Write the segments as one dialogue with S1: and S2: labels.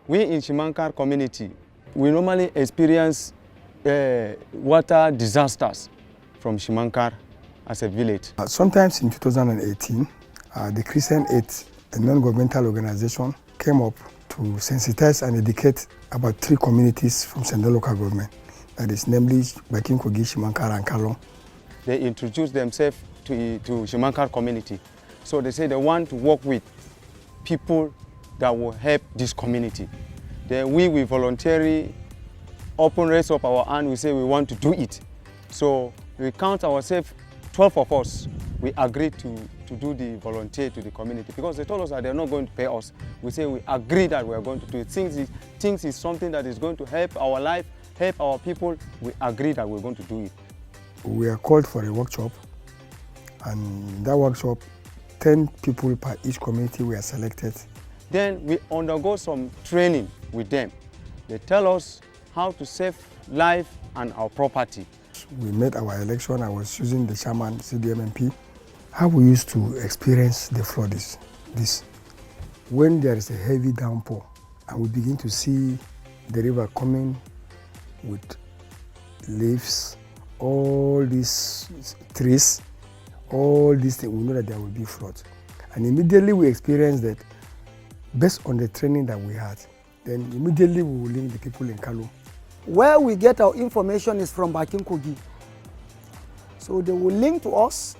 S1: We in Shimankar community, we normally experience water disasters from Shimankar as a village.
S2: Sometimes in 2018, the Christian Aid, a non-governmental organization, came up to sensitize and educate about 3 communities from Sendai local government. That is namely Bakinkogi, Shimankar and Kalong.
S1: They introduced themselves to Shimankar community. So they say they want to work with people that will help this community. Then we voluntarily raise up our hand, we say we want to do it. So we count ourselves, 12 of us, we agreed to do the volunteer to the community because they told us that they're not going to pay us. We say we agree that we are going to do it. Things is something that is going to help our life, help our people. We agree that we're going to do it.
S2: We are called for a workshop, and in that workshop, 10 people per each community were selected.
S1: Then we undergo some training with them. They tell us how to save life and our property.
S2: We made our election. I was using the chairman, CDMMP. How we used to experience the flood is this. When there is a heavy downpour and we begin to see the river coming with leaves, all these trees, all these things, we know that there will be flood. And immediately we experienced that based on the training that we had. Then immediately we will link the people in Kalong.
S3: Where we get our information is from Bakinkogi. So they will link to us.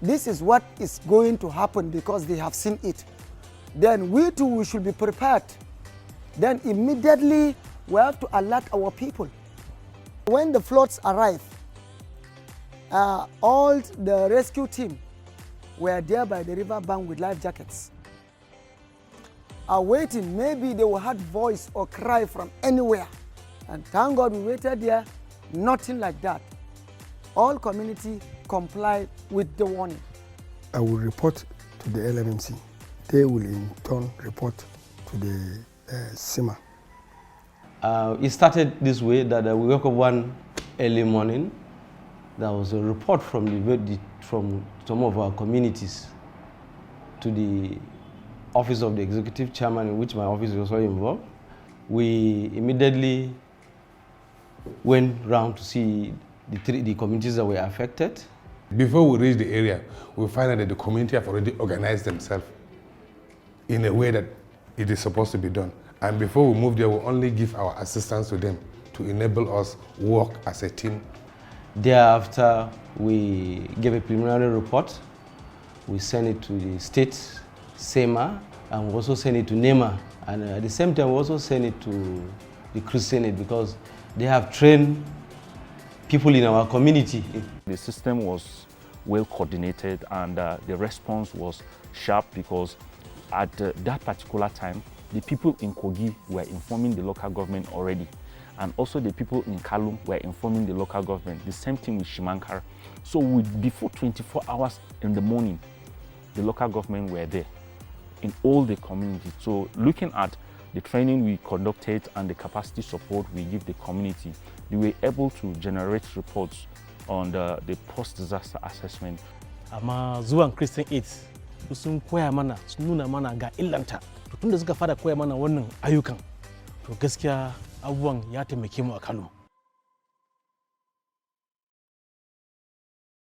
S3: This is what is going to happen because they have seen it. Then we too, we should be prepared. Then immediately we have to alert our people. When the floods arrive, all the rescue team were there by the river bank with life jackets. Are waiting, maybe they will have voice or cry from anywhere. And thank God we waited there, nothing like that. All community comply with the warning.
S2: I will report to the LMMC. They will in turn report to the SIMA.
S4: It started this way that we woke up one early morning. There was a report from some of our communities to the office of the executive chairman, in which my office was also involved. We immediately went round to see the communities that were affected.
S5: Before we reach the area, we find out that the community have already organized themselves in a way that it is supposed to be done. And before we move there, we only give our assistance to them to enable us work as a team.
S4: Thereafter, we gave a preliminary report. We sent it to the state SEMA, and we also sent it to NEMA. And at the same time, we also sent it to the Christian Aid because they have trained people in our community.
S6: The system was well coordinated and the response was sharp because at that particular time, the people in Kogi were informing the local government already. And also the people in Kalong were informing the local government. The same thing with Shimankar. So before 24 hours in the morning, the local government were there in all the communities. So looking at the training we conducted and the capacity support we give the community, they were able to generate reports on the post-disaster assessment.
S7: Amma zuwan Christian Aid sun koya mana, sun nuna mana ga illanta. Tun da suka fara koya mana wannan ayyukan, to gaskiya abubuwan ya taimake mu a Kalong.